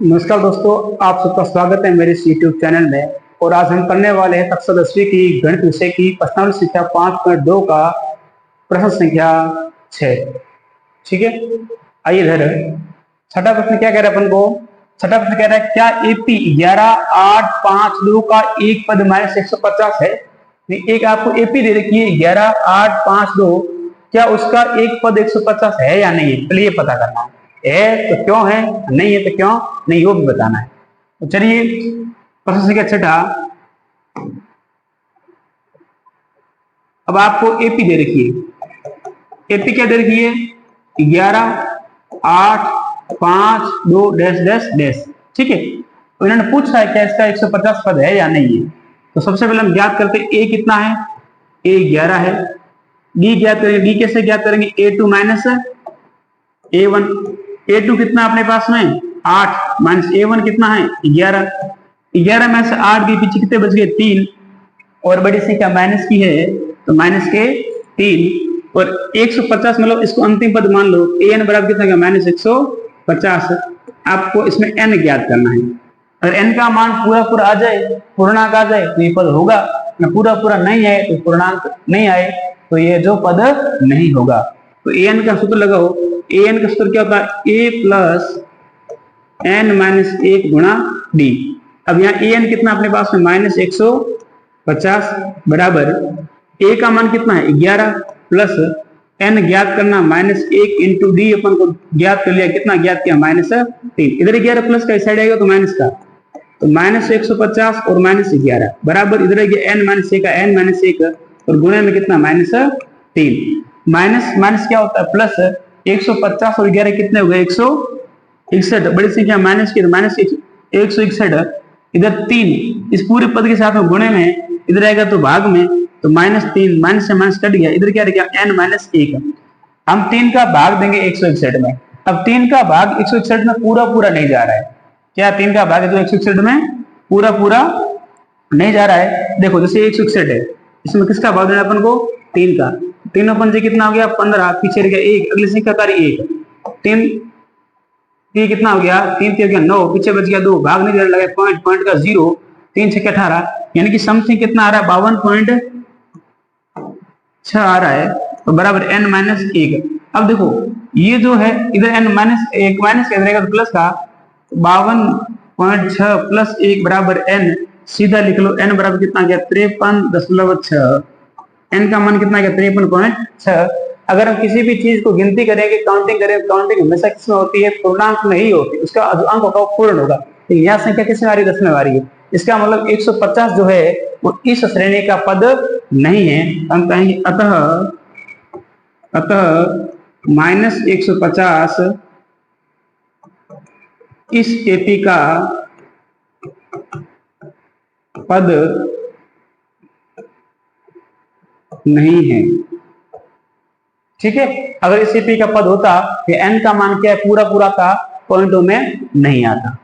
नमस्कार दोस्तों, आप सबका स्वागत है मेरे इस YouTube चैनल में। और आज हम करने वाले हैं कक्षा 10वीं की गणित विषय की प्रश्नावली संख्या 5.2 का प्रश्न संख्या 6। ठीक है, आइए इधर। छठा प्रश्न क्या कह रहा है अपन को? छठा प्रश्न कह रहा है क्या AP 11,852 का एक पद माइनस 150 है। एक आपको AP दे रखी है 11,852, क्या उसका एक पद 150 है या नहीं है? चलिए पता करना है तो क्यों है, नहीं है तो क्यों नहीं, वो भी बताना है। तो चलिए प्रश्न संख्या छठा। अब आपको एपी दे रखी है, एपी क्या दे रखी है? 11,852 डैश डैश डैश। ठीक है, तो इन्होंने पूछा है क्या इसका 150 पद है या नहीं है। तो सबसे पहले हम ज्ञात करते हैं ए कितना है, ए 11 है। डी ज्ञात करेंगे, डी कैसे ज्ञात करेंगे? A2 minus A1। A2 कितना अपने पास में 8 माइनस A1 कितना है 11। 11 में से 8 के पीछे कितने बच गए? 3। और बड़ी संख्या माइनस की है तो माइनस के 3 और 150 मतलब इसको अंतिम पद मान लो। an बराबर कितना गया? माइनस 150। आपको इसमें n ज्ञात करना है। अगर n का मान पूरा पूरा आ जाए, पूर्णांक आ जाए तो ये पद होगा, पूरा पूरा नहीं आए तो पूर्णांक नहीं आए तो ये जो पद नहीं होगा। तो an का सूत्र लगाओ। an का सूत्र क्या होता है? a प्लस n माइनस 1 गुणा d। अब यहाँ an कितना अपने पास में? माइनस 150 बराबर a का मान कितना है? 11 प्लस n ज्ञात करना माइनस 1 इंटू डी अपन को ज्ञात कर लिया। कितना ज्ञात किया? माइनस 3। इधर 11 प्लस का इस साइड आएगा तो माइनस का, तो माइनस 150 और माइनस 11 बराबर इधर n माइनस 1 का n माइनस 1 और गुणे में कितना? माइनस 3। माइनस माइनस क्या होता है? प्लस 150 और 11 कितने हो गए? 161। बड़ी संख्या माइनस की तो माइनस 161। इधर 3 इस पूरे पद के साथ में गुणे में, इधर आएगा तो भाग में, तो माइनस 3 माइनस से माइनस कट गया। इधर क्या रहेगा? n minus 1। हम 3 का भाग देंगे 161 में। अब 3 का भाग 161 में पूरा पूरा नहीं जा रहा है। क्या 3 का भाग है तो 161 में पूरा पूरा नहीं जा रहा है? देखो जैसे 161 है, इसमें किसका भाग देना अपन को? 3 का। 3 अपन से कितना हो गया? 15, पीछे रह गया 1, अगली संख्या कार्य 1। 3 ये कितना हो गया? 3 हो गया 9, पीछे बच गया 2, भाग नहीं लगा पॉइंट, पॉइंट का 0, 3 6 18, यानी कि समथिंग कितना आ रहा है? 52.6 आ रहा है, तो बराबर n माइनस 1। अब देखो ये जो है इधर n माइनस 1 माइनस क्या रहेगा? तो प्लस का 52.6 प्लस 1 बराबर n। सीधा लिख लो n बराबर कितना गया? 53.6। n का मान कितना गया? 53.6। अगर हम किसी भी चीज को गिनती करेंगे, काउंटिंग करें, काउंटिंग हमेशा किसमें होती है? पूर्णांक में ही होती है। उसका अंक होगा पूर्ण होगा। तो यह संख्या किसमें आ रही है? 10 में आ रही है। इसका मतलब 150 जो है वो इस श्रेणी का पद नहीं है। हम कहेंगे अतः माइनस 150 इस एपी का पद नहीं है। ठीक है, अगर इस एपी का पद होता तो n का मान क्या है? पूरा पूरा का पॉइंटों में नहीं आता।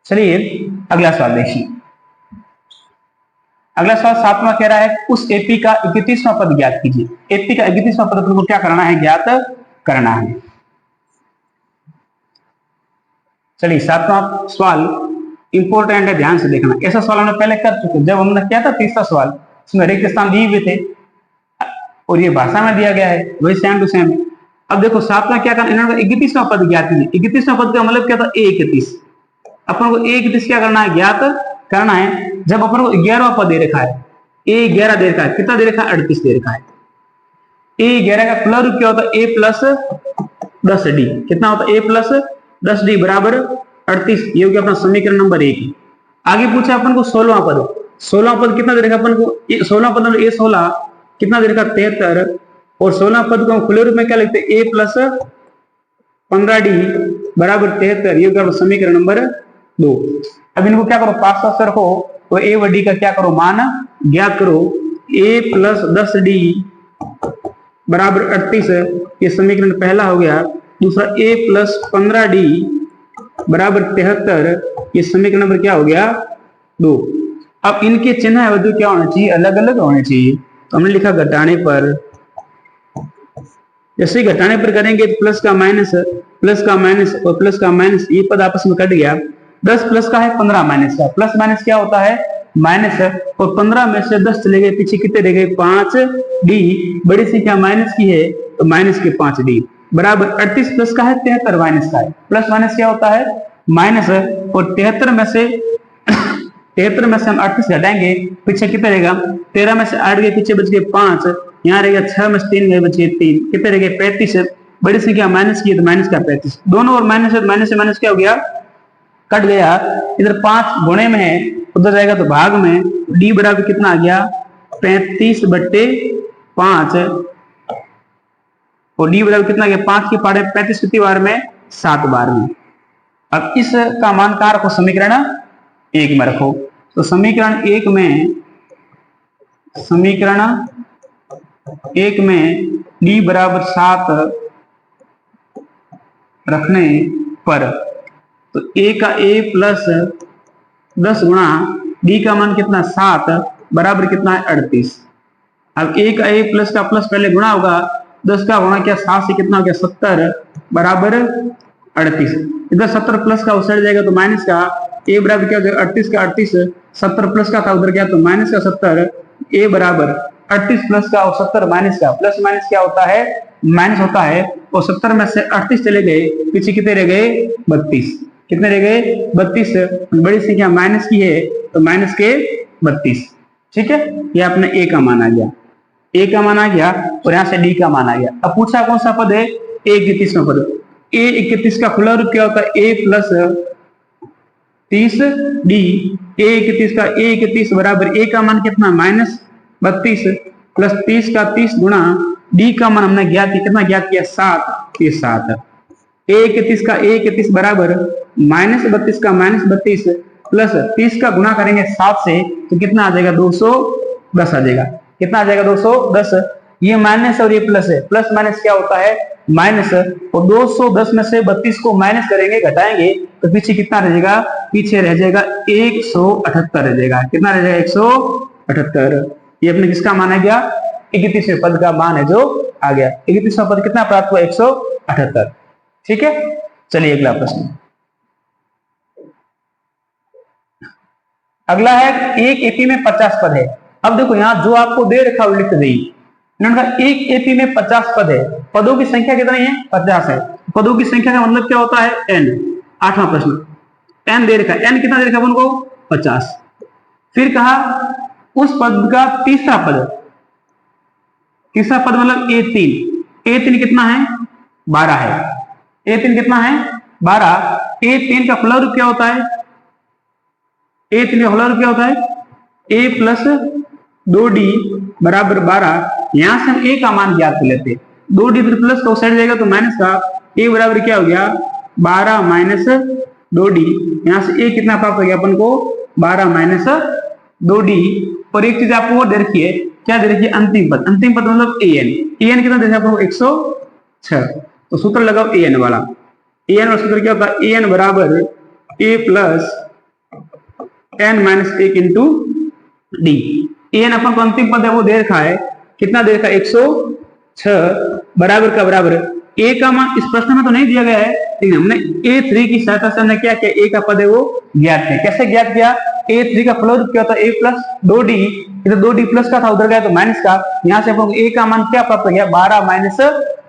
चलिए अगला सवाल देखिए। अगला सवाल 7वां कह रहा है उस एपी का 31वां पद ज्ञात कीजिए। एपी का 31वां पद को क्या करना है? ज्ञात करना है। चलिए 7वां सवाल इंपोर्टेंट है, ध्यान से देखना। ऐसा सवाल हमने पहले कर चुके, जब हमने किया था तीसरा सवाल, इसमें रिक्त स्थान दिए हुए थे और ये भाषा में दिया गया है, वही सेम टू सेम। अब देखो 7वां क्या करना, इन्होंने 31वां पद ज्ञात कीजिए। 31वां पद का मतलब क्या था? A31। अपन को A31 क्या करना है? ज्ञात करना है। जब अपन को 11वां पद दे रखा है, A11 दे रखा है, कितना दे रखा है? 38 दे रखा है। A11 का प्लस रूप क्या होता है? A plus 10D। कितना होता है? A प्लस 10D बराबर 38। ये हो गया अपना समीकरण नंबर 1। आगे पूछा अपन को 16वां पद। 16वां पद कितना दे रखा अपन को? 16वां पद मतलब A16 कितना दे रखा? 73। और 16 पद को हम खुले रूप में क्या लिखते हैं? A प्लस 15D बराबर 73। ये होगा समीकरण नंबर 2। अब इनको क्या करो? पास पास रखो, तो A व D का क्या करो? मान ज्ञात करो। A प्लस 10D बराबर 38, ये समीकरण पहला हो गया। दूसरा A प्लस 15D बराबर 73, ये समीकरण नंबर क्या हो गया? 2। अब इनके चिन्ह अवधि क्या होना चाहिए? अलग अलग होने चाहिए। तो हमने लिखा घटाने पर, जैसे घटाने पर करेंगे प्लस का माइनस और प्लस का माइनस, ये पद आपस में कट गया। 10 प्लस का है, 15 माइनस का। प्लस माइनस क्या होता है? माइनस है। और 15 में से 10 चले गए, पीछे कितने रह गए? 5 डी। बड़ी संख्या माइनस की है तो माइनस के 5 डी बराबर 38 प्लस का है 73 माइनस का है। प्लस माइनस क्या होता है? माइनस है। और 73 में से 73 में से हम 38 घटाएंगे, पीछे कितने रहेगा? 13 में से 8 गए, पीछे बच गए 5, यहाँ रहेगा 6 में से 3 गए, बच गए 3, कितने रह गए? 35। बड़ी संख्या माइनस की है तो माइनस का 35, दोनों और माइनस है, माइनस से माइनस क्या हो गया? कट गया। इधर 5 गुणे में है, उधर जाएगा तो भाग में। डी बराबर कितना आ गया? 35/5। और डी बराबर कितना गया? 5 की पारे 35 कितनी बार में? 7 बार में। अब इस का मान कहां रखो? समीकरण 1 में रखो। तो समीकरण 1 में डी बराबर 7 रखने पर तो a का a प्लस 10 गुणा डी का मान कितना? 7 बराबर कितना है? 38। अब a का a प्लस का प्लस पहले गुणा होगा, 10 का गुणा क्या? 7 से कितना हो गया? 70 बराबर 38। इधर 70 प्लस का उधर जाएगा तो माइनस का। a बराबर क्या हो जाएगा? 38 का 38, 70 प्लस का था उधर क्या तो माइनस का 70। a बराबर 38 प्लस का और 70 माइनस का। प्लस माइनस क्या होता है? माइनस होता है। और 70 में से 38 चले गए, पीछे कितने रह गए? 32। कितने रह गए? 32। बड़ी संख्या माइनस की है तो माइनस के 32। ठीक है, ये अपने a का मान आ गया, a का मान आ गया और यहाँ से d का मान आ गया। अब पूछा कौन सा पद है? a31 में पद। a31 का खुला रूप क्या होता है? a plus 30 d। a31 का a31 बराबर a का मान कितना? -32 प्लस 30 का 30 गुणा d का मान हमने ज्ञात किया, कितना ज्ञात किया? 7। ये 7 a31 का a31 बराबर -32 का -32 प्लस 30 का गुणा करेंगे 7 से तो कितना आ जाएगा? 210 आ जाएगा। कितना आ जाएगा? 210। ये माइनस और ये प्लस है, प्लस माइनस क्या होता है? माइनस। और 210 में से 32 को माइनस करेंगे, घटाएंगे तो पीछे कितना रह जाएगा? पीछे रह जाएगा 178 रह जाएगा। कितना रह जाएगा? 178। ये अपने किसका मान आ गया? 31वें पद का मान है जो आ गया। 31वां पद कितना प्राप्त हुआ? 178। ठीक है, चलिए अगला प्रश्न। अगला है एक एपी में 50 पद है। अब देखो यहां जो आपको दे रखा है लिख दी। एक एपी में 50 पद है, पदों की संख्या कितनी है? 50 है। पदों की संख्या का मतलब क्या होता है? n। 8वां प्रश्न, n दे रखा है। n कितना दे रखा है उनको? 50। फिर कहा उस पद का तीसरा पद, तीसरा पद मतलब a3। a3 कितना है? 12 है। a3 कितना है? 12। a3 का खुला रूप क्या होता है? a3 का खुला रूप क्या होता है? a प्लस 2d बराबर 12। यहां से हम a का मान ज्ञात कर लेते। 2d प्लस तो साइड जाएगा तो माइनस का। a बराबर क्या हो गया? 12 माइनस 2d। यहां से a कितना प्राप्त हो गया अपन को? 12 माइनस 2d। और एक चीज आपको वो दे रखी है, क्या दे रखी है? अंतिम पद। अंतिम पद मतलब an। an कितना दे रखा है? 106। तो सूत्र लगाओ an वाला। an वाला सूत्र क्या होता है? an बराबर a plus n minus 1 into D. an अपन को अंतिम पद है वो दे रखा है, कितना दे रखा है? 106 बराबर का बराबर a का मान इस प्रश्न में तो नहीं दिया गया है, लेकिन हमने a3 की सहायता से हमने क्या किया? a का पद है वो ज्ञात किया। कैसे ज्ञात किया? a3 का खुला रूप क्या होता है? a plus 2d। इधर 2d प्लस का था, उधर गया तो माइनस का। यहां से अपन a का मान क्या प्राप्त हो गया? 12 माइनस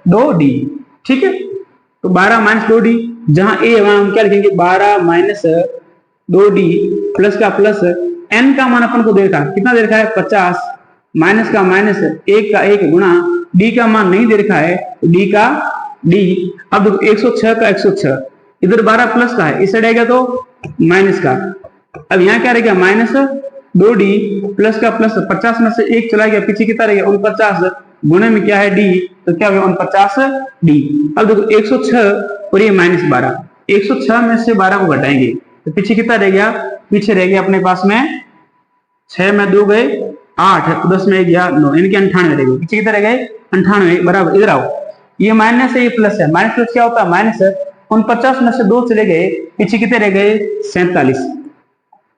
2d। ठीक है, तो 12 माइनस 2d, जहां a वहां हम क्या लिखेंगे? 12 माइनस 2d प्लस का प्लस n का मान अपन को दे रखा है, कितना दे रखा है? 50 माइनस का माइनस 1 का 1 गुणा d का मान नहीं दे रखा है तो d का d। अब देखो 106 का 106, इधर 12 प्लस का है, इस साइड आएगा तो माइनस का। अब यहाँ क्या रहेगा? माइनस 2d प्लस का प्लस 50 में से 1 चला गया, पीछे कितना रहेगा? 49 गुणे में क्या है? d, तो क्या होगा? 49d। अब देखो 106 और ये माइनस 12, 106 में से 12 को घटाएंगे तो पीछे कितना रह गया? पीछे रह गया अपने पास में 6 में 2 गए 8, 10 में 1 गया 9, इनके 98 रह गए। पीछे कितने रह गए? 98 बराबर। इधर आओ, ये माइनस है, ये प्लस है। माइनस प्लस क्या होता है? माइनस है। 49 में से 2 चले गए, पीछे कितने रह गए? 47।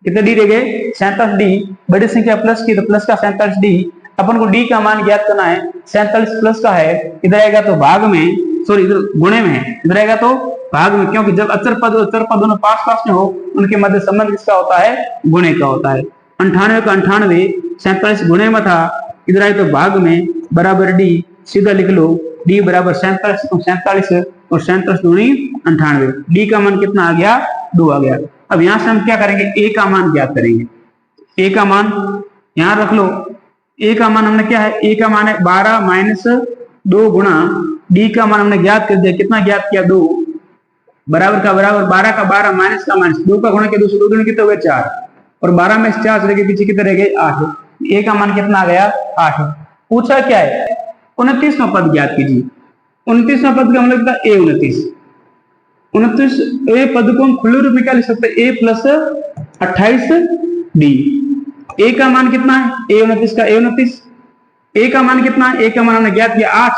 कितने डी रह गए? 47 डी। बड़ी संख्या प्लस की तो प्लस का 47 डी। अपन को डी का मान ज्ञात करना है। 47 प्लस का है, इधर आएगा तो भाग में, सॉरी इधर गुणे में है, इधर आएगा तो भाग में, क्योंकि जब अचर पद और चर पद दोनों पास पास में हो उनके मध्य संबंध किसका होता है, गुणे का होता है। 98 का 98 47 गुणे में था, इधर आए तो भाग में बराबर डी, सीधा लिख लो डी बराबर 47 और 47 दूनी 98, डी का मान कितना आ गया, 2 आ गया। अब यहां से हम क्या करेंगे, ए का मान ज्ञात करेंगे। ए का मान यहां रख लो, ए का मान हमने क्या है, ए का मान है 12 माइनस 2 गुणा डी का मान हमने ज्ञात कर दिया, कितना ज्ञात किया, 2 बराबर का बराबर 12 का 12 माइनस का माइनस 2 का गुणा किया, 2 दूनी कितने हुए 4 और 12 में 4 चले गए, पीछे कितने रह गए 8। ए का मान कितना आ गया 8। पूछा क्या है, 29वां पद ज्ञात कीजिए। 29वां पद का हम लोग ए 29 ए पद को हम खुले रूप में क्या लिख सकते हैं, ए प्लस 28 डी। ए का मान कितना है, ए 29 का ए 29, ए का मान कितना है, ए का मान हमने ज्ञात किया 8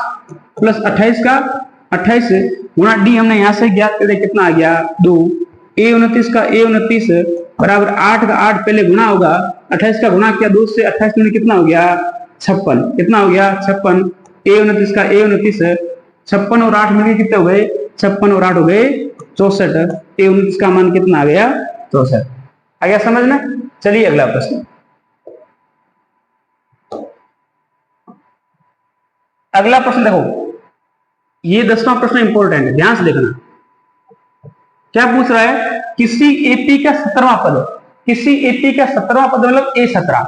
प्लस 28 का 28 गुणा डी हमने यहां से ज्ञात कर दिया, कितना आ गया 2। ए 29 का ए 29 बराबर 8 का 8 पहले गुणा होगा, 28 का गुणा किया 2 से, 28 दूनी कितना हो गया 56, कितना हो गया 56। ए 29 का ए 29 56 और 8 मिलकर कितने हो गए, 56 और 8 हो गए 64। ए 29 का मान कितना आ गया 64। आ गया समझ में। चलिए अगला प्रश्न, अगला प्रश्न देखो, ये 10वां प्रश्न इंपॉर्टेंट है, ध्यान से देखना। क्या पूछ रहा है, किसी एपी का 17वां पद, किसी एपी का 17वां पद मतलब ए 17,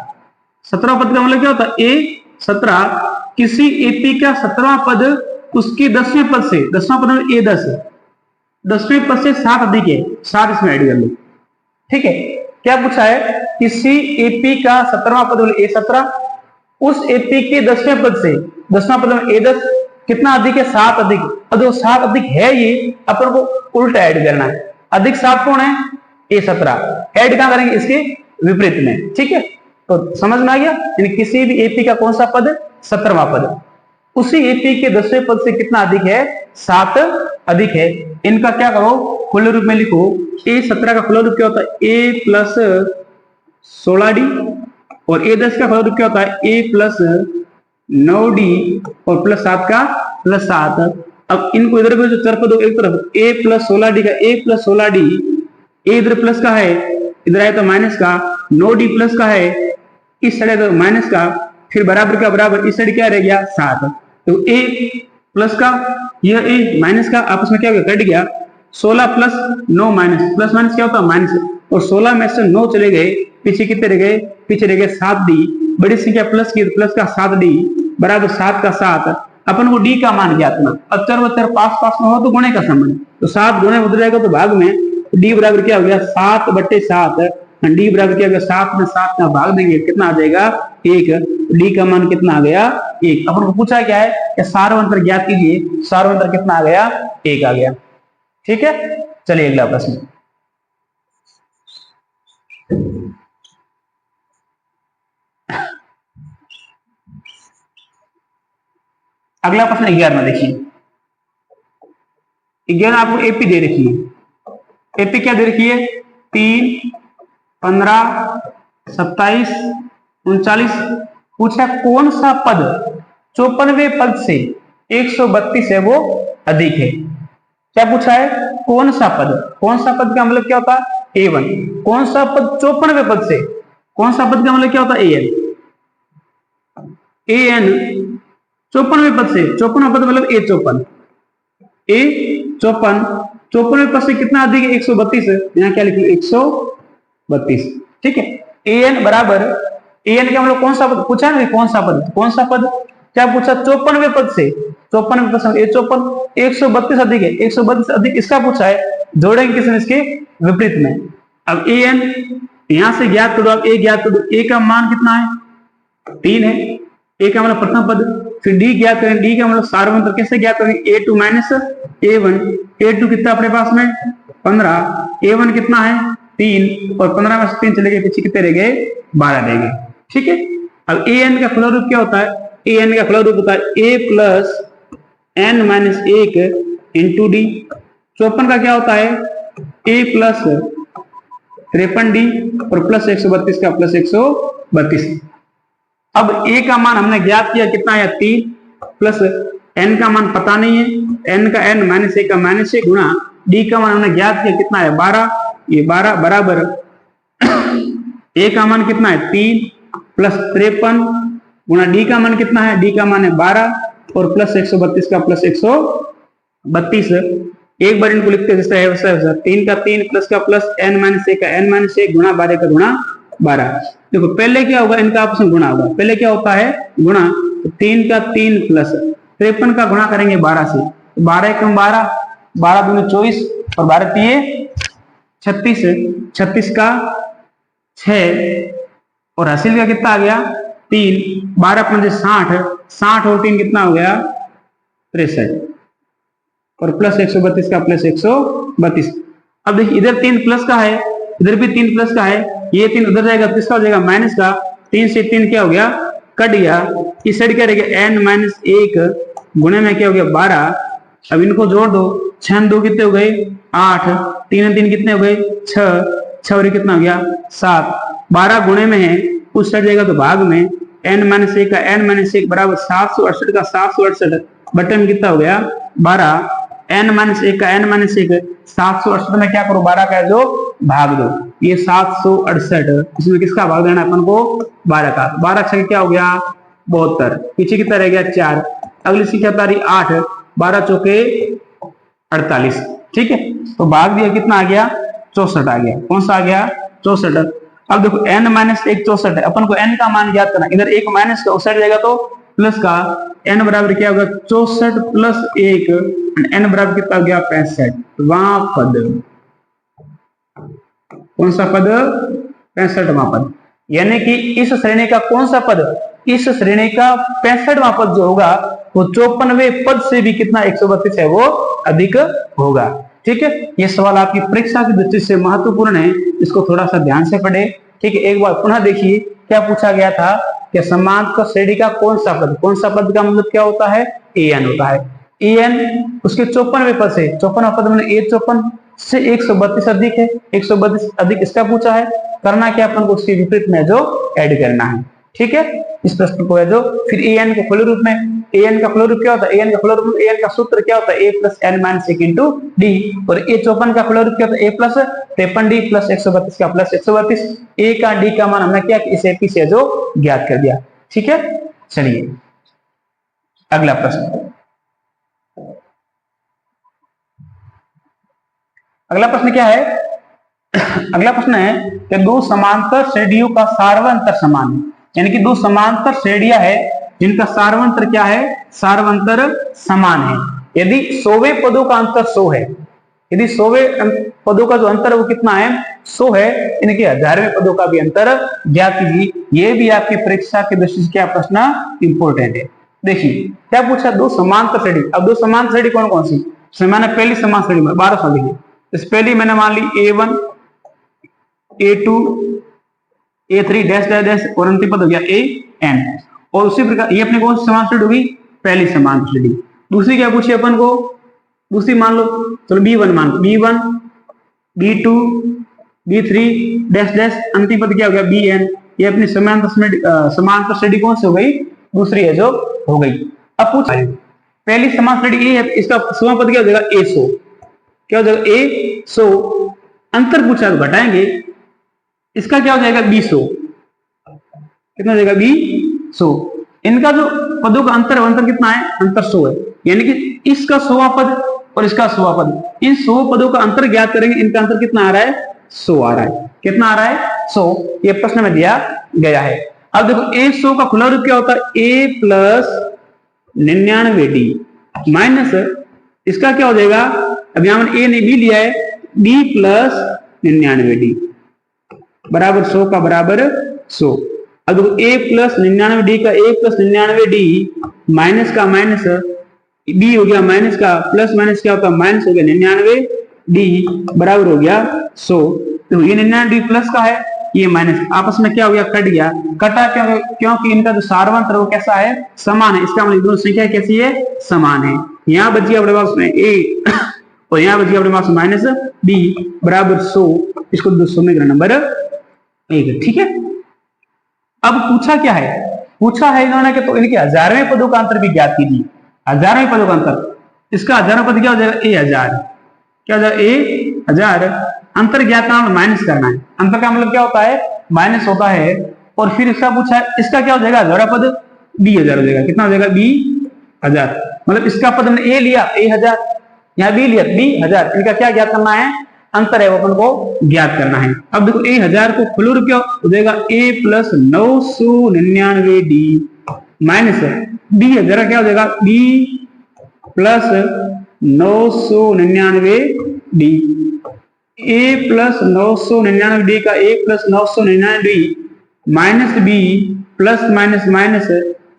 17वां पद का मतलब क्या होता है, ए 17, किसी एपी का 17वां पद उसके 10वें पद से, 10वां पद मतलब ए 10, 10वें पद से 7 अधिक है, 7 इसमें ऐड कर लो, ठीक है। क्या पूछा है, किसी एपी का 17वां पद मतलब ए 17, उस एपी के 10वें पद से, 10वां पद मतलब ए 10 कितना अधिक है, 7 अधिक। और जो 7 अधिक है ये अपन को उल्टा ऐड करना है, अधिक 7 कौन है, ए 17, ऐड कहां करेंगे, इसके विपरीत में, ठीक है। तो समझ में आ गया, यानी किसी भी एपी का कौन सा पद, 17वां पद, उसी एपी के 10वें पद से कितना अधिक है, 7 अधिक है। इनका क्या करो, खुले रूप में लिखो, ए 17 का खुला रूप क्या होता है, ए प्लस 16डी, और ए 10 का खुला रूप क्या होता है, ए प्लस 9डी और प्लस 7 का प्लस 7। अब इनको इधर जो चर पद एक तरफ, ए प्लस 16डी का ए प्लस 16डी, ए इधर प्लस का है, इधर आए तो माइनस का, 9डी प्लस का है, इस साइड तो माइनस का, फिर बराबर का बराबर, इस साइड क्या रह गया 7। तो ए प्लस का यह ए माइनस का आपस में क्या हो गया, कट गया, 16 प्लस 9 माइनस, प्लस माइनस क्या होता है माइनस, और 16 में से 9 चले गए, पीछे कितने रह गए, पीछे रह गए 7डी, बड़ी संख्या प्लस की, प्लस का 7डी बराबर 7 का 7। अपन को डी का मान ज्ञात करना, अचर वचर पास पास में हो तो गुणे का संबंध, तो 7 गुणे उधर जाएगा तो भाग में, डी बराबर क्या हो गया 7/7, डी बराबर क्या हो गया 7 में 7 का भाग देंगे, कितना आ जाएगा 1, डी का मान कितना आ गया 1। अपन को पूछा क्या है कि सार्वंतर ज्ञात कीजिए, सार्वंतर कितना आ गया 1 आ गया, ठीक है। चलिए अगला प्रश्न, अगला प्रश्न 11वां देखिए, 11 आपको एपी दे रखी है, एपी क्या दे रखी है, 3, 15, 27, 39। पूछा कौन सा पद 54वें पद से 132 है वो अधिक है। क्या पूछा है, कौन सा पद, कौन सा पद का मतलब क्या होता है A1, कौन सा पद 54वें पद से, कौन सा पद का मतलब क्या होता है AN, AN 54वें पद से, 54वां पद मतलब A54, A54, 54वें पद से कितना अधिक है 132, यहाँ क्या लिखिए 132, ठीक है। AN बराबर, AN का मतलब कौन सा पद पूछा ना, कौन सा पद, कौन सा पद, क्या पूछा 54वें पद से, 54वें पद से A54, 132 अधिक है, 132 अधिक इसका पूछा है, जोड़ेंगे किसने, इसके विपरीत में। अब AN यहां से ज्ञात करो, अब A ज्ञात करो, A का मान कितना है 3 है, A का मतलब प्रथम पद, फिर D ज्ञात करें, D का मतलब सार्वंतर कैसे ज्ञात करेंगे, A2 माइनस A1, A2 कितना अपने पास में 15, A1 कितना है 3, और 15 में से 3 चले गए, पीछे कितने रह गए 12 रह गए, ठीक है। अब AN का खुला रूप क्या होता है, AN का खुला रूप होता है A plus N minus 1 into D. 54 का क्या होता है A प्लस 53D और प्लस 132 का प्लस 132। अब A का मान हमने ज्ञात किया, कितना है 3, प्लस N का मान पता नहीं है, N का N माइनस 1 का माइनस 1 गुणा डी का मान हमने ज्ञात किया कितना है 12, ये 12 बराबर ए का मान कितना है 3 प्लस 53 गुणा डी का मान कितना है, डी का मान है 12 और प्लस 132 का प्लस 132। एक बार इनको लिखते जैसा है वैसा 3 का 3 प्लस का प्लस n माइनस 1 का n माइनस 1 गुणा 12 का गुणा 12। देखो पहले क्या होगा, इनका आपस में गुणा होगा। पहले क्या होता है गुणा, तो 3 का 3 प्लस 53 का गुणा करेंगे 12 से, 12 एकम 12, 12 दूनी 24 और 12 तीये 36, 36 का 6 और हासिल का कितना आ गया 3, 12 पंजे 60, 60 और 3 कितना हो गया 63 और प्लस 132 का प्लस 132। अब देखिए इधर 3 प्लस का है, इधर भी 3 प्लस का है, ये 3 उधर जाएगा तो इसका हो जाएगा माइनस का, 3 से 3 क्या हो गया कट गया, इस साइड क्या रहेगा n माइनस 1 गुणे में क्या हो गया 12। अब इनको जोड़ दो, 6 2 कितने हो गए 8, 3 3 कितने हो गए 6 और कितना हो गया 7, 12 गुणे में है उस साइड जाएगा तो भाग में, n माइनस 1 का n माइनस 1 बराबर 768 का 768 बटन कितना हो गया 12, n माइनस 1 का n माइनस 1 768 में क्या करो 12 का जो भाग दो, ये 768, इसमें किसका भाग देना अपन को 12 का, 12 छह क्या हो गया 72, पीछे कितना रह गया 4, अगली संख्या तारी 8, 12 चौके 48। ठीक है, तो भाग दिया कितना आ गया 64 आ गया, कौन सा आ गया 64। अब देखो n माइनस 1 64 है, अपन को n का मान ज्ञात करना, इधर एक माइनस का उस साइड जाएगा तो प्लस का, n बराबर क्या होगा 64 प्लस 1, n बराबर कितना हो गया 65। वहां पद, कौन सा पद 65वां पद, यानी कि इस श्रेणी का कौन सा पद, इस श्रेणी का 65वां पद जो होगा वो 54वें पद से भी कितना 132 है वो अधिक होगा। ठीक है, ये सवाल आपकी परीक्षा की दृष्टि से महत्वपूर्ण है, इसको थोड़ा सा ध्यान से पढ़े। ठीक है, एक बार पुनः देखिए क्या पूछा गया था कि समांतर श्रेणी का कौन सा पद, कौन सा पद का मतलब क्या होता है an होता है, an उसके 54वें पद से, 54वां पद में a 54 से 132 अधिक है, 132 अधिक इसका पूछा है, करना क्या अपन को उसके विपरीत में जो ऐड करना है। ठीक है, इस प्रश्न को है जो फिर an के खुले रूप में, an का खुला रूप क्या होता है, an का खुला रूप, an का सूत्र क्या होता है a plus n minus 1 into D, और a 54 का खुला रूप क्या होता है a प्लस 53d प्लस 132 का प्लस 132, a का d का मान हमने क्या इसे p से जो ज्ञात कर दिया। ठीक है, चलिए अगला प्रश्न, अगला प्रश्न क्या है अगला प्रश्न है कि दो समांतर श्रेणियों का सार्वंतर समान है, यानी कि दो समांतर श्रेणियां है जिनका सार्वंतर क्या है, सार्वंतर समान है। यदि 100वें पदों का अंतर 100 है, यदि 100वें पदों का जो अंतर है वो कितना है 100 है, इनके 1000वें पदों का भी अंतर ज्ञात कीजिए। ये भी आपकी परीक्षा की दृष्टि से क्या प्रश्न इंपोर्टेंट है। देखिए क्या पूछा, दो समांतर श्रेणी, अब दो समांतर श्रेणी कौन कौन सी, मैंने पहली समांतर श्रेणी में 12 साल लिखी, इस पहली मैंने मान ली a1 a2 a3 dash dash dash और अंतिम पद हो गया an, और उसी प्रकार ये अपने कौन सी समांतर श्रेणी होगी, पहली समांतर श्रेणी। दूसरी क्या पूछी अपन को, दूसरी मान लो, चलो b1 मान लो, b1 b2 b3 dash dash अंतिम पद क्या हो गया bn, ये अपनी समांतर श्रेणी कौन सी हो गई, दूसरी है जो हो गई। अब पूछ पहली समांतर श्रेणी ए है, इसका समांतर पद क्या हो जाएगा a100, क्या हो जाएगा a100, अंतर पूछा तो घटाएंगे, इसका क्या हो जाएगा b100, कितना हो जाएगा b100, इनका जो पदों का अंतर कितना है, अंतर 100 है, यानी कि इसका 100वां पद और इसका 100वां पद, इन 100 पदों का अंतर ज्ञात करेंगे, इनका अंतर कितना आ रहा है 100 आ रहा है, कितना आ रहा है 100, ये प्रश्न में दिया गया है। अब देखो a100 का खुला रूप क्या होता है a प्लस 99d माइनस इसका क्या हो जाएगा, अब यहां मैंने a ने b लिया है b प्लस 99d बराबर 100 का बराबर 100। अब देखो a प्लस 99d का a प्लस 99d माइनस का माइनस b हो गया माइनस का, प्लस माइनस क्या होता है माइनस हो गया 99d बराबर हो गया 100। तो ये 99d प्लस का है, ये माइनस, आपस में क्या हो गया कट गया, कटा क्योंकि इनका जो सार्वंतर वो कैसा है समान है, इसका मतलब दोनों संख्या कैसी है समान है। यहाँ बच गया अपने पास में a और यहाँ बच गया अपने पास माइनस b बराबर 100, इसको 200 में नंबर 1। ठीक है, अब पूछा क्या है, पूछा है इन्होंने कि तो इनके 1000वें पदों का अंतर भी ज्ञात कीजिए। 1000वें पदों का अंतर, इसका 1000वां पद क्या हो जाएगा a1000, क्या हो जाएगा 1000। अंतर ज्ञात करना माइनस करना है। अंतर का मतलब क्या होता है, माइनस होता है। और फिर इसका पूछा है, इसका क्या हो जाएगा, हजारा पद 20,000 हो जाएगा। कितना हो जाएगा 20,000। मतलब इसका पद हमने ए लिया, 1000, यहाँ बी लिया 20,000। इनका क्या ज्ञात करना है, अंतर है वो अपन को ज्ञात करना है। अब देखो 1000 को खुल रूप क्या हो जाएगा, ए प्लस 999 डी माइनस 20,000 क्या हो जाएगा, B plus 999 D. A plus 999 D का A plus 999 D minus B plus minus minus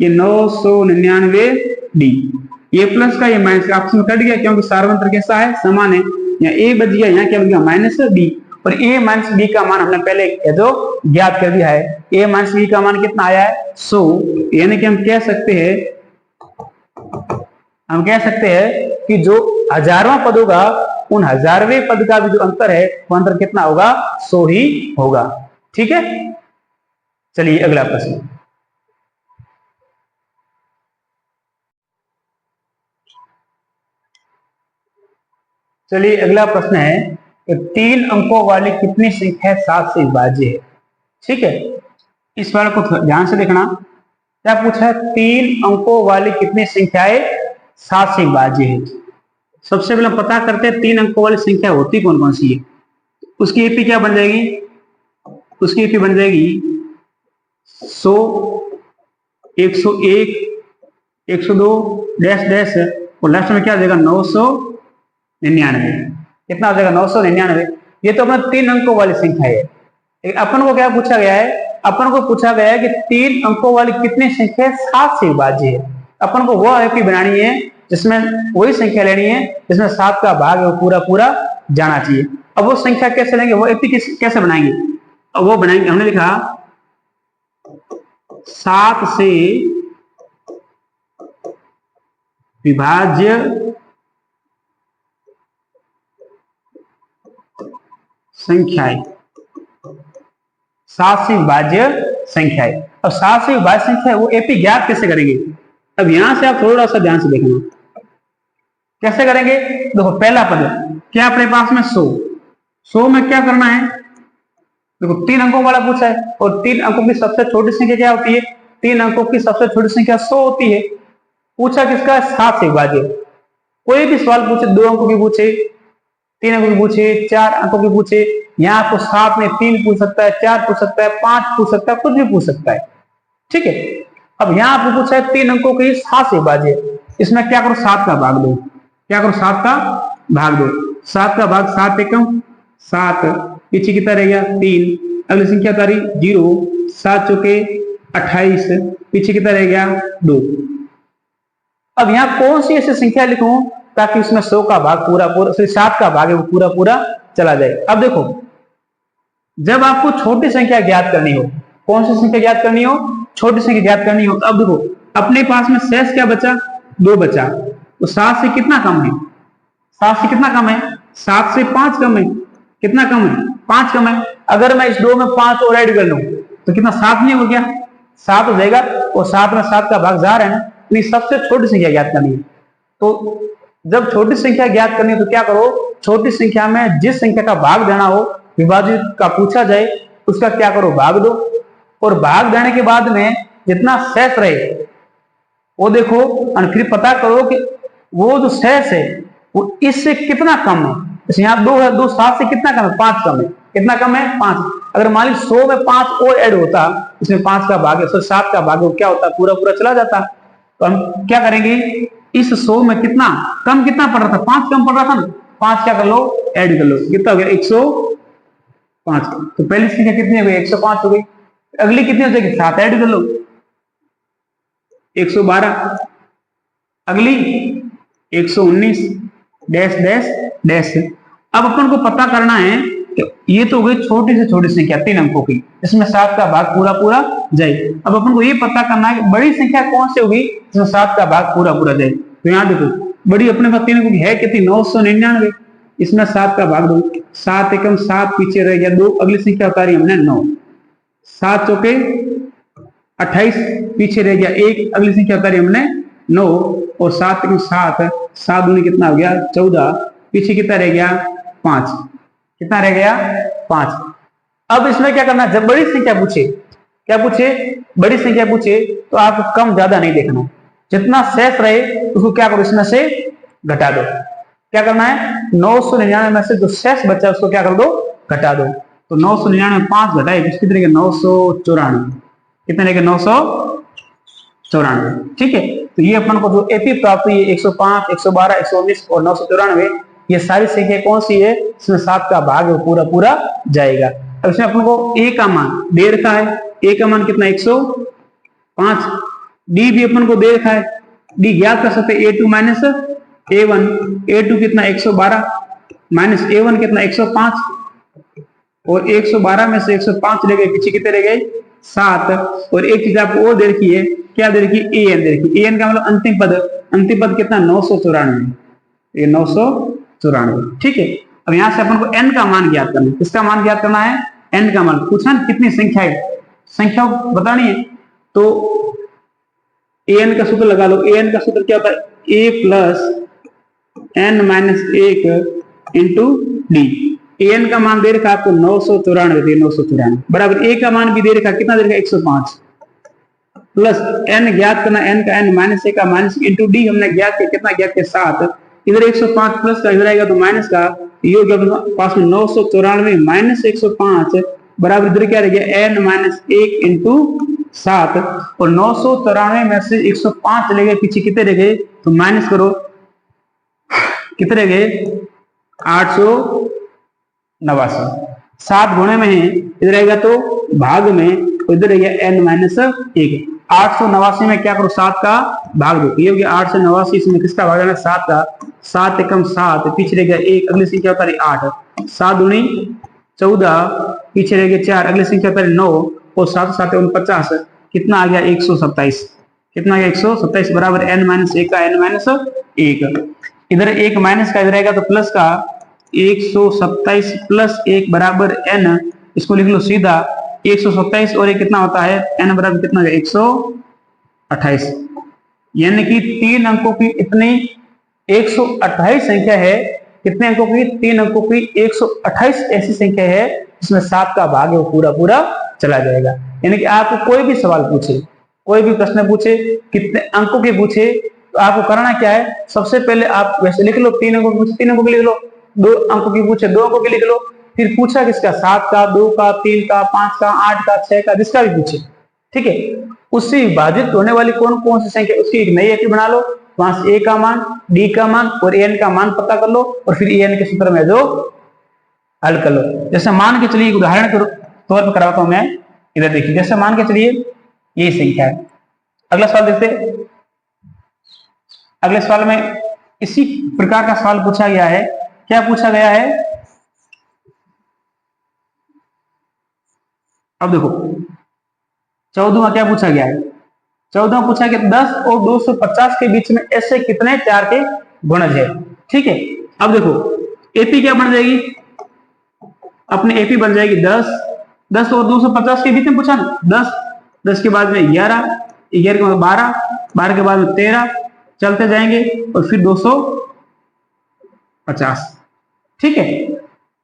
ये 999 डी। ये प्लस का ये माइनस का आपस में कट गया क्योंकि सार्वंत्र कैसा है, समान है। यहाँ ए बच गया, यहाँ क्या बच गया, माइनस बी। और ए माइनस बी का मान हमने पहले जो ज्ञात कर दिया है। ए माइनस बी का मान कितना आया है 100। यानी कि हम कह सकते हैं कि जो हजारवां पद होगा उन 1000वें पद का भी जो अंतर है वो अंतर कितना होगा, 100 ही होगा। ठीक है, चलिए अगला प्रश्न। चलिए अगला प्रश्न है कि 3 अंकों वाली कितनी संख्या 7 से विभाज्य है। ठीक है, इस बार को ध्यान से देखना। क्या पूछा है, 3 अंकों वाली कितनी संख्याएं 7 से विभाज्य है। सबसे पहले पता करते हैं 3 अंकों वाली संख्या होती कौन कौन सी है। उसकी एपी क्या बन जाएगी, उसकी एपी बन जाएगी 100, 101, 102 डैश डैश और लास्ट में क्या आ जाएगा 999। कितना आ जाएगा 999। ये तो अपना 3 अंकों वाली संख्या है। अपन को क्या पूछा गया है, अपन को पूछा गया है कि 3 अंकों वाली कितनी संख्या 7 से विभाज्य है। अपन को वो एपी बनानी है जिसमें वही संख्या लेनी है जिसमें 7 का भाग है वो पूरा पूरा जाना चाहिए। अब वो संख्या कैसे लेंगे, वो एपी कैसे बनाएंगे, अब वो बनाएंगे। हमने लिखा 7 से विभाज्य संख्याएं, 7 से विभाज्य संख्याएं। अब 7 से विभाज्य संख्या वो एपी ज्ञात कैसे करेंगे। अब यहां से आप थोड़ा सा ध्यान से देखना कैसे करेंगे। देखो पहला पद क्या अपने पास में 100 में क्या करना है, देखो 3 अंकों वाला पूछा है और 3 अंकों की सबसे छोटी संख्या क्या होती है, 3 अंकों की सबसे छोटी संख्या 100 होती है। पूछा किसका, 7 से विभाज्य। कोई भी सवाल पूछे, 2 अंकों की पूछे, 3 अंकों की पूछे, 4 अंकों की पूछे, यहाँ आपको 7 में 3 पूछ सकता है, 4 पूछ सकता है, 5 पूछ सकता है, कुछ भी पूछ सकता है। ठीक है, अब यहाँ आपको पूछा है 3 अंकों की 7 से विभाज्य। इसमें क्या करो, 7 का भाग दो। क्या करो, 7 का भाग दो। 7 का भाग 7 एकम 7, पीछे कितना रह गया 3, अगली संख्या तारी 0, 7 चौके 28, पीछे कितना रह गया 2। अब यहाँ कौन सी ऐसी संख्या लिखूं ताकि उसमें 100 का भाग पूरा पूरा, 7 का भाग है वो पूरा पूरा चला जाए। अब देखो जब आपको छोटी संख्या ज्ञात करनी हो, कौन सी संख्या ज्ञात करनी हो, छोटी संख्या ज्ञात करनी हो। अब देखो अपने पास में शेष क्या बचा, 2 बचा। तो 7 से कितना कम है, 7 से कितना कम है, 7 से 5 कम है। कितना कम है, 5 कम है। अगर मैं इस 2 में 5 और ऐड कर लूं तो कितना, 7 नहीं हो गया, 7 हो जाएगा। और 7 में 7 का भाग जा रहा है ना, सबसे छोटी संख्या ज्ञात करनी है। तो जब छोटी संख्या ज्ञात करनी है तो क्या करो, छोटी संख्या में जिस संख्या का भाग देना हो, विभाजित का पूछा जाए, उसका क्या करो, भाग दो। और भाग देने के बाद में जितना शेष रहे वो देखो और फिर पता करो कि वो जो शेष है वो इससे कितना कम है। जैसे यहाँ 2 है, 2 7 से कितना कम है, 5 कम है। कितना कम है, 5। अगर मान ली 100 में 5 और ऐड होता, इसमें 5 का भाग है, 7 का भाग क्या होता, पूरा पूरा चला जाता। तो हम क्या करेंगे, इस 100 में कितना कम, कितना पड़ रहा था, 5 कम पड़ रहा था ना, 5 क्या कर लो, ऐड कर लो। कितना हो गया, 105। तो पहली संख्या कितनी हो गई, 105 हो गई। अगली कितनी हो जाएगी, 7 ऐड कर लो, 112। अगली 119 डैश डैश डैश। अब अपन को पता करना है कि ये तो हो गई छोटी से छोटी संख्या 3 अंकों की, इसमें 7 का भाग पूरा पूरा जाए। अब अपन को ये पता करना है कि बड़ी संख्या कौन सी होगी जिसमें 7 का भाग पूरा पूरा जाए। तो यहाँ देखो बड़ी अपने पास 3 अंकों की है कितनी, 999। इसमें 7 का भाग दो, 7 एकम 7, पीछे रह गया 2, अगली संख्या उतारी हमने 9, 7 चौके 28, पीछे रह गया 1, अगली संख्या उतारी हमने 9, और 7 एकम 7, 7 दूनी कितना हो गया 14, पीछे कितना रह गया 5, कितना रह गया 5। अब इसमें क्या करना, जब बड़ी संख्या पूछे, क्या पूछे, बड़ी संख्या पूछे, तो आपको कम ज्यादा नहीं देखना, जितना शेष रहे उसको क्या करो, इसमें से घटा दो। क्या करना है, 999 में से जो शेष बचा उसको क्या कर दो, घटा दो। तो 999 5 घटाए कितने रहेगा 994, कितने रहेगा 994। ठीक है, तो ये अपन को जो एपी प्राप्त हुई है 105, 112, 119 और 994, ये सारी संख्या कौन सी है, इसमें 7 का भाग है वो पूरा पूरा जाएगा। अब इसमें अपन को ए का मान दे रखा है, ए का मान कितना 105, डी भी अपन को दे रखा है, डी ज्ञात कर सकते a2 माइनस a1, a2 कितना 112 माइनस a1 कितना 105, और 112 में से 105 ले गए, पीछे कितने रह गए 7। और एक चीज आपको और दे रखी है, क्या दे रखी, an दे रखी, an का मतलब अंतिम पद, अंतिम पद कितना 994, ये 994। ठीक है, अब यहां से अपन को n का मान ज्ञात करना है, किसका मान ज्ञात करना है, n का मान। पूछा ना कितनी संख्या है, संख्या बतानी है, तो an का सूत्र लगा लो। an का सूत्र क्या होता है, a plus n minus 1 into D. an का मान दे रखा आपको 994 बराबर a का मान भी दे रखा, कितना दे रखा 105 प्लस n ज्ञात करना, n का n माइनस 1 का माइनस इंटू डी हमने ज्ञात किया, कितना ज्ञात किया 7। इधर 105 प्लस का इधर आएगा तो माइनस का, योग पास में 994 माइनस 105 बराबर इधर क्या रह गया n माइनस 1 इंटू 7। और 994 में से 105 ले गए, पीछे कितने रह गए, तो माइनस करो, कितने रह गए 889। 7 गुणे में है, इधर आएगा तो भाग में, तो इधर रह गया n माइनस 1। 889 में क्या करो 7 का भाग दो, ये हो गया 889, इसमें किसका भाग है 7 का, 7 एकम 7, पीछे रह गया 1, अगली संख्या होता है 8, 7 दूनी 14, पीछे रह गया 4, अगली संख्या होता है 9, और 7 7 49, कितना आ गया 127, कितना आ गया 127 बराबर n माइनस 1 का n माइनस 1। इधर एक माइनस का इधर आएगा तो प्लस का, 127 प्लस 1 बराबर n, इसको लिख लो सीधा 127 और 1 कितना होता है, n बराबर कितना है 128, यानी कि 3 अंकों की इतनी 128 संख्या है। कितने अंकों की, 3 अंकों की 128 ऐसी संख्या है जिसमें 7 का भाग है वो पूरा पूरा चला जाएगा। यानी कि आपको कोई भी सवाल पूछे, कोई भी प्रश्न पूछे, कितने अंकों के पूछे, तो आपको करना क्या है, सबसे पहले आप वैसे लिख लो 3 अंकों की पूछे 3 अंकों के लिख लो, 2 अंकों की पूछे 2 अंकों के लिख लो, फिर पूछा किसका 7 का, 2 का, 3 का, 5 का, 8 का, 6 का, जिसका भी पूछे। ठीक है, उससे विभाजित होने वाली कौन कौन सी संख्या, उसकी एक नई एपी बना लो, वहां से a का मान, d का मान और an का मान पता कर लो, और फिर an के सूत्र में जो हल कर लो। जैसे मान के चलिए उदाहरण के तौर पर करवाता हूं मैं, इधर देखिए, जैसे मान के चलिए ये संख्या है। अगला सवाल देखते, अगले सवाल में इसी प्रकार का सवाल पूछा गया है। क्या पूछा गया है, अब देखो 14वां क्या पूछा गया है, 14वां पूछा कि 10 और 250 के बीच में ऐसे कितने 4 के गुणज है। ठीक है, अब देखो एपी क्या बन जाएगी, अपने एपी बन जाएगी 10 और 250 के बीच में पूछा ना, 10 के बाद में 11 के बाद 12 के बाद में 13, चलते जाएंगे और फिर 250। ठीक है,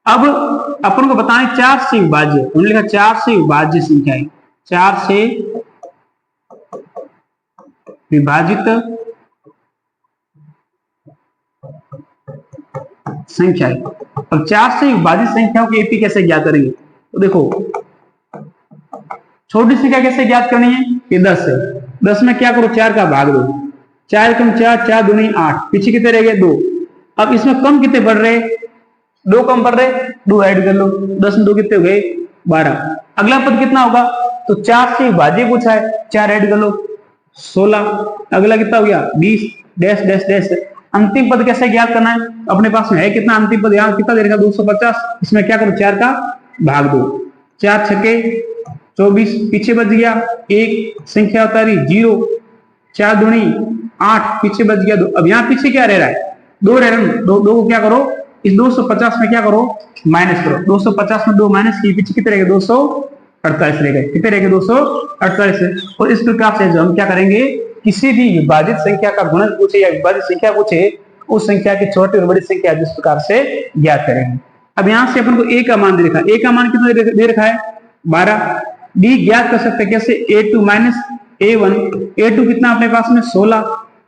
अब अपन को बताएं 4 से विभाज्य, उन्होंने लिखा 4 से विभाज्य संख्या है, 4 से विभाजित संख्या है। अब 4 से विभाजित संख्याओं की एपी कैसे ज्ञात करेंगे, तो देखो छोटी संख्या कैसे ज्ञात करनी है, ये 10 है, 10 में क्या करो 4 का भाग दो, 4 कम 4, 4 दूनी 8, पीछे कितने रह गए 2। अब इसमें कम कितने बढ़ रहे, 2 कम बढ़ रहे, 2 ऐड कर लो, 10 में 2 कितने हो गए 12। अगला पद कितना होगा, तो 4 से विभाज्य पूछा है, 4 ऐड कर लो 16, अगला कितना हो गया 20, डैश डैश डैश। अंतिम पद कैसे ज्ञात करना है, अपने पास में है कितना अंतिम पद, यहाँ कितना दे रखा 250, इसमें क्या करो 4 का भाग दो, 4 छके 24, पीछे बच गया 1 संख्या उतारी 0, 4 दूनी 8, पीछे बच गया 2। अब यहाँ पीछे क्या रह रहा है 2 रह रहा है, 2 को क्या करो इस 250 में क्या करो माइनस करो, 250 में 2 माइनस की, पीछे कितने रह गए 248 रह गए, कितने रह गए 248। और इस प्रकार से जो हम क्या करेंगे, किसी भी विभाजित संख्या का गुणज पूछे या विभाजित संख्या पूछे उस संख्या की छोटी और बड़ी संख्या जिस प्रकार से ज्ञात करेंगे। अब यहां से अपन को a का मान दे रखा है, a का मान कितना दे रखा है 12। d ज्ञात कर सकते हैं कैसे, a2 माइनस a1, a2 कितना अपने पास में 16,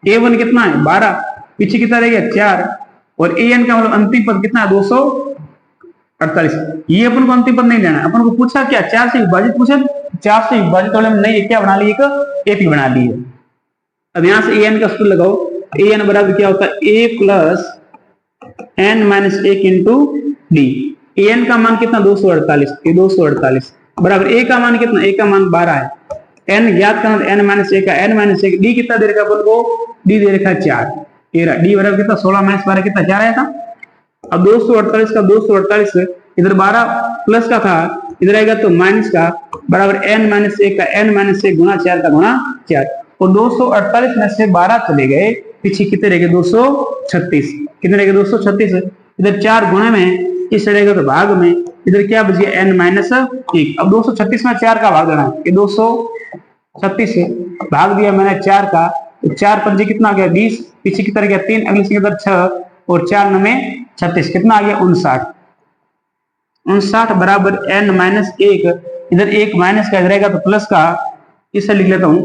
a1 कितना है 12, पीछे कितना रह गया 4, और an का मतलब अंतिम पद कितना है 248। ये अपन को अंतिम पद नहीं लेना, अपन को पूछा क्या 4 से विभाजित पूछा, 4 से विभाजित वाले में नहीं क्या बना लिए, एक एपी बना लिए। अब यहां से an का सूत्र लगाओ, an बराबर क्या होता है a plus n minus 1 into D. an का मान कितना 248, ये 248 बराबर a का मान कितना, a का मान 12 है, n ज्ञात करना n माइनस 1 का n माइनस 1, d कितना दे रखा अपन को, d दे रखा 4, 13, d बराबर कितना 16 माइनस 12 कितना 4 आया था। अब 248 का 248 इधर 12 प्लस का था, इधर आएगा तो माइनस का, बराबर n माइनस 1 का n माइनस 1 गुणा 4 का गुणा 4, और 248 में से 12 चले गए, पीछे कितने रह गए 236, कितने रह गए 236, इधर 4 गुणे में, इस रहेगा तो भाग में, इधर क्या बच गया n माइनस 1। अब 236 में 4 का भाग देना है, ये 236 से भाग दिया मैंने 4 का, तो 4 पंजे कितना आ गया 20, पीछे कितना रह गया 3, अगली संख्या इधर 6, और 4 9 में 36, कितना आ गया 59 बराबर n माइनस 1, इधर 1 माइनस का रहेगा तो प्लस का, इसे लिख लेता हूं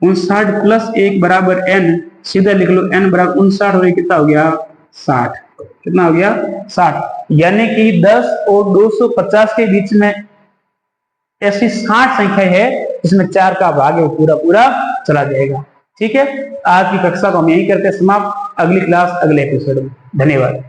59 प्लस 1 बराबर n, सीधा लिख लो n बराबर 59 हो गया, कितना हो गया 60, कितना हो गया 60, यानी कि 10 और 250 के बीच में ऐसी 60 संख्या है जिसमें 4 का भाग है वो पूरा पूरा चला जाएगा। ठीक है, आज की कक्षा को हम यही करते हैं समाप्त, अगली क्लास अगले एपिसोड में। धन्यवाद।